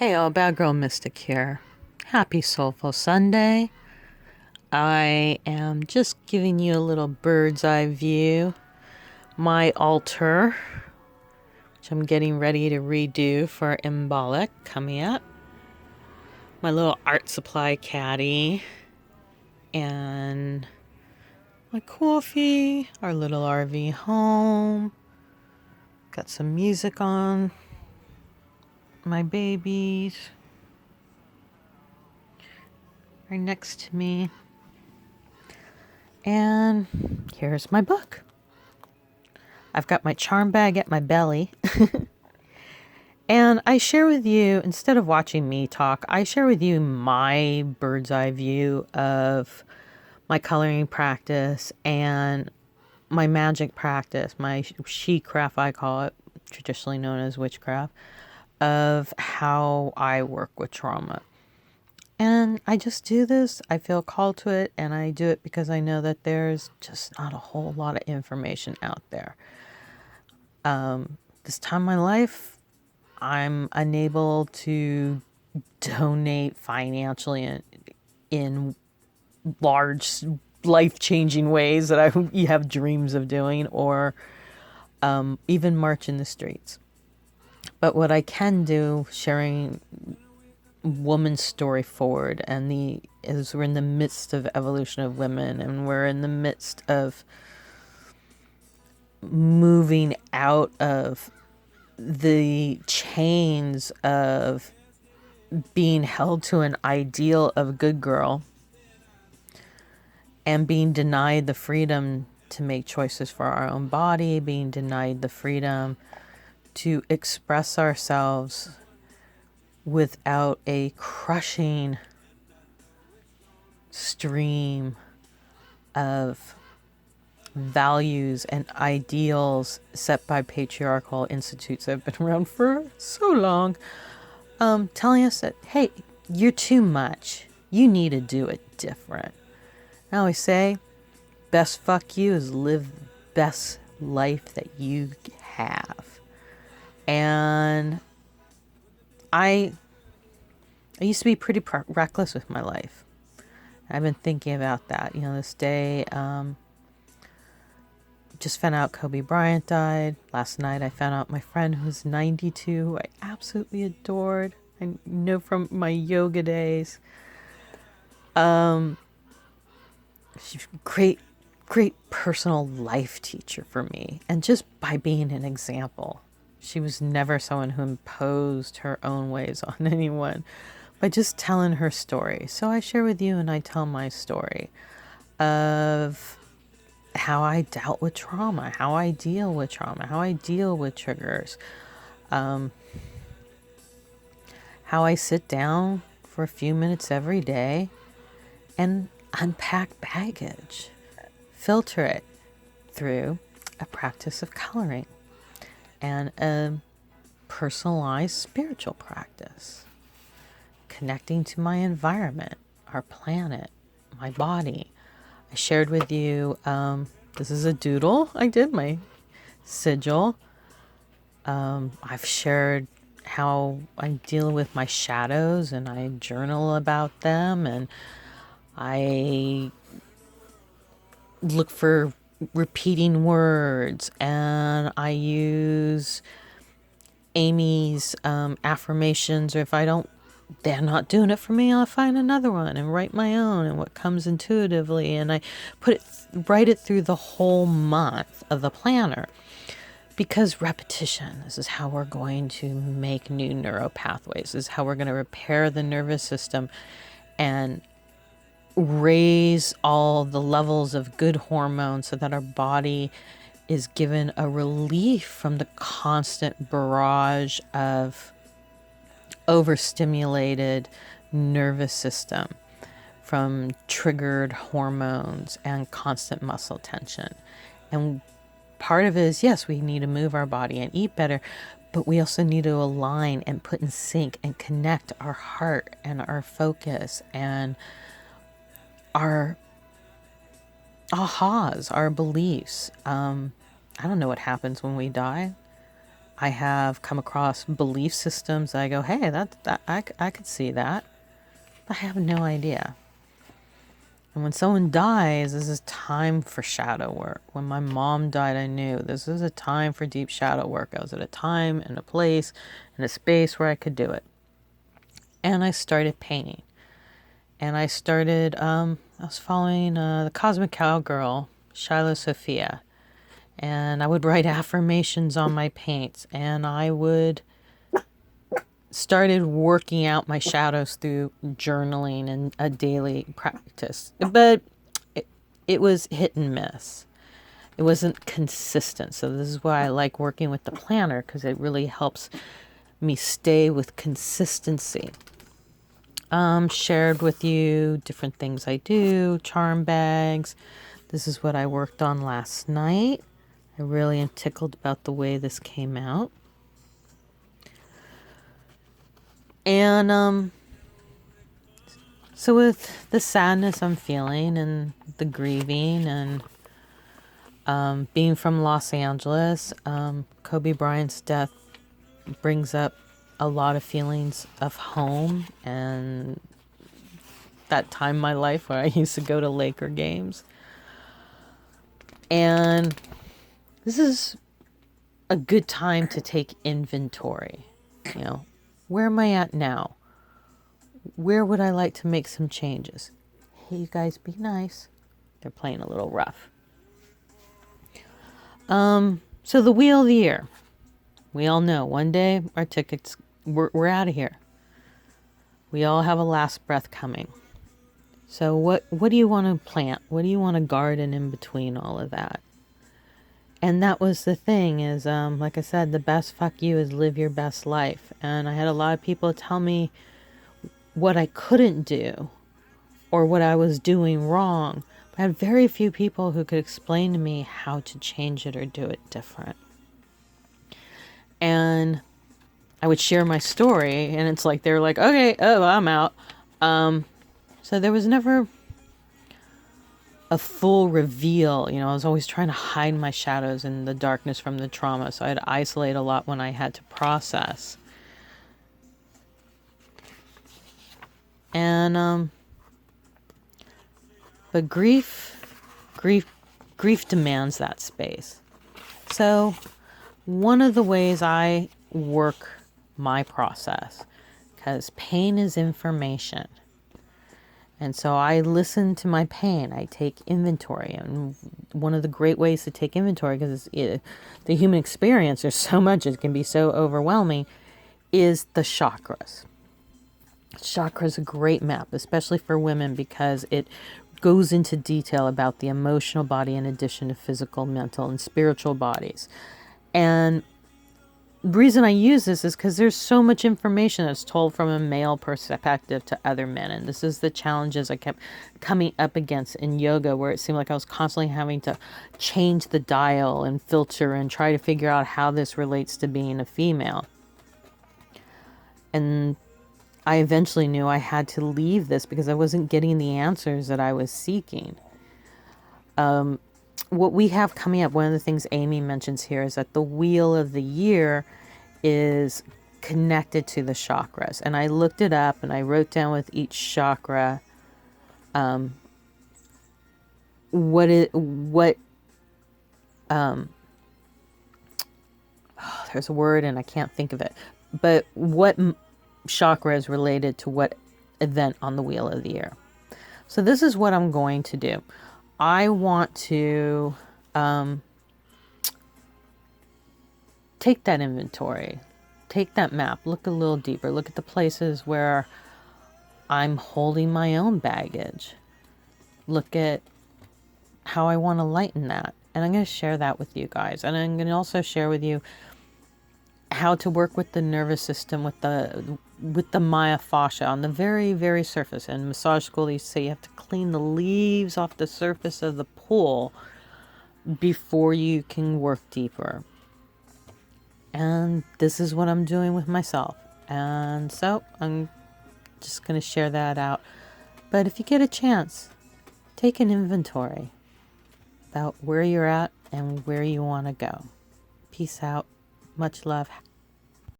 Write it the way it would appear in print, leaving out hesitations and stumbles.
Hey, all, Bad Girl Mystic here. Happy Soulful Sunday. I am just giving you a little bird's eye view. My altar, which I'm getting ready to redo for Embolic coming up. My little art supply caddy. And my coffee, our little RV home. Got some music on. My babies are next to me. And here's my book. I've got my charm bag at my belly. And I share with you, instead of watching me talk, I share with you my bird's eye view of my coloring practice and my magic practice, my she-craft, I call it, traditionally known as witchcraft, of how I work with trauma. And I just do this. I feel called to it, and I do it because I know that there's just not a whole lot of information out there. This time in my life, I'm unable to donate financially in large, life-changing ways that you have dreams of doing, or even march in the streets. But what I can do, sharing woman's story forward, and as we're in the midst of evolution of women, and we're in the midst of moving out of the chains of being held to an ideal of good girl and being denied the freedom to make choices for our own body, being denied the freedom to express ourselves without a crushing stream of values and ideals set by patriarchal institutes that have been around for so long, telling us that, hey, you're too much. You need to do it different. I always say, best fuck you is live the best life that you have. And I used to be pretty reckless with my life. I've been thinking about that. This day, just found out Kobe Bryant died. Last night I found out my friend who's 92, who I absolutely adored. I know from my yoga days. She's a great personal life teacher for me. And just by being an example. She was never someone who imposed her own ways on anyone, by just telling her story. So I share with you, and I tell my story of how I dealt with trauma, how I deal with trauma, how I deal with triggers, how I sit down for a few minutes every day and unpack baggage, filter it through a practice of coloring and a personalized spiritual practice, connecting to my environment, our planet, my body. I shared with you, this is a doodle. I did my sigil. I've shared how I deal with my shadows, and I journal about them, and I look for repeating words, and I use Amy's affirmations, or if they're not doing it for me, I'll find another one and write my own and what comes intuitively. And I write it through the whole month of the planner, because repetition, this is how we're going to make new neural pathways. This is how we're going to repair the nervous system and raise all the levels of good hormones so that our body is given a relief from the constant barrage of overstimulated nervous system, from triggered hormones and constant muscle tension. And part of it is, yes, we need to move our body and eat better, but we also need to align and put in sync and connect our heart and our focus and our ahas, our beliefs. I don't know what happens when we die. I have come across belief systems. I go, hey, I could see that. But I have no idea. And when someone dies, this is time for shadow work. When my mom died, I knew this is a time for deep shadow work. I was at a time and a place and a space where I could do it. And I started painting. And I started, I was following the Cosmic Cowgirl, Shiloh Sophia. And I would write affirmations on my paints. And I would started working out my shadows through journaling and a daily practice. But it was hit and miss. It wasn't consistent. So this is why I like working with the planner, because it really helps me stay with consistency. Shared with you different things I do, charm bags. This is what I worked on last night. I really am tickled about the way this came out. And so with the sadness I'm feeling and the grieving and being from Los Angeles, Kobe Bryant's death brings up a lot of feelings of home and that time in my life where I used to go to Laker games. And this is a good time to take inventory. You know, where am I at now? Where would I like to make some changes? Hey, you guys, be nice. They're playing a little rough. So the wheel of the year. We all know one day our tickets, we're out of here. We all have a last breath coming. So what do you want to plant? What do you want to garden in between all of that? And that was the thing is, like I said, the best fuck you is live your best life. And I had a lot of people tell me what I couldn't do or what I was doing wrong. But I had very few people who could explain to me how to change it or do it different. And I would share my story and it's like, they were like, okay, oh, I'm out. So there was never a full reveal. You know, I was always trying to hide my shadows and the darkness from the trauma. So I had to isolate a lot when I had to process. And, but grief demands that space. So one of the ways I work my process, because pain is information. And so I listen to my pain. I take inventory. And one of the great ways to take inventory, because the human experience, there's so much, it can be so overwhelming, is the chakras. Chakra is a great map, especially for women, because it goes into detail about the emotional body in addition to physical, mental, and spiritual bodies. And the reason I use this is because there's so much information that's told from a male perspective to other men. And this is the challenges I kept coming up against in yoga, where it seemed like I was constantly having to change the dial and filter and try to figure out how this relates to being a female. And I eventually knew I had to leave this because I wasn't getting the answers that I was seeking. What we have coming up, one of the things Amy mentions here is that the wheel of the year is connected to the chakras. And I looked it up and I wrote down with each chakra there's a word and I can't think of it, but what chakra is related to what event on the wheel of the year. So this is what I'm going to do. I want to take that inventory, take that map, look a little deeper, look at the places where I'm holding my own baggage, look at how I want to lighten that. And I'm going to share that with you guys. And I'm going to also share with you how to work with the nervous system, with the Maya fascia on the very, very surface. In massage school, they say you have to clean the leaves off the surface of the pool before you can work deeper. And this is what I'm doing with myself. And so I'm just going to share that out. But if you get a chance, take an inventory about where you're at and where you want to go. Peace out. Much love.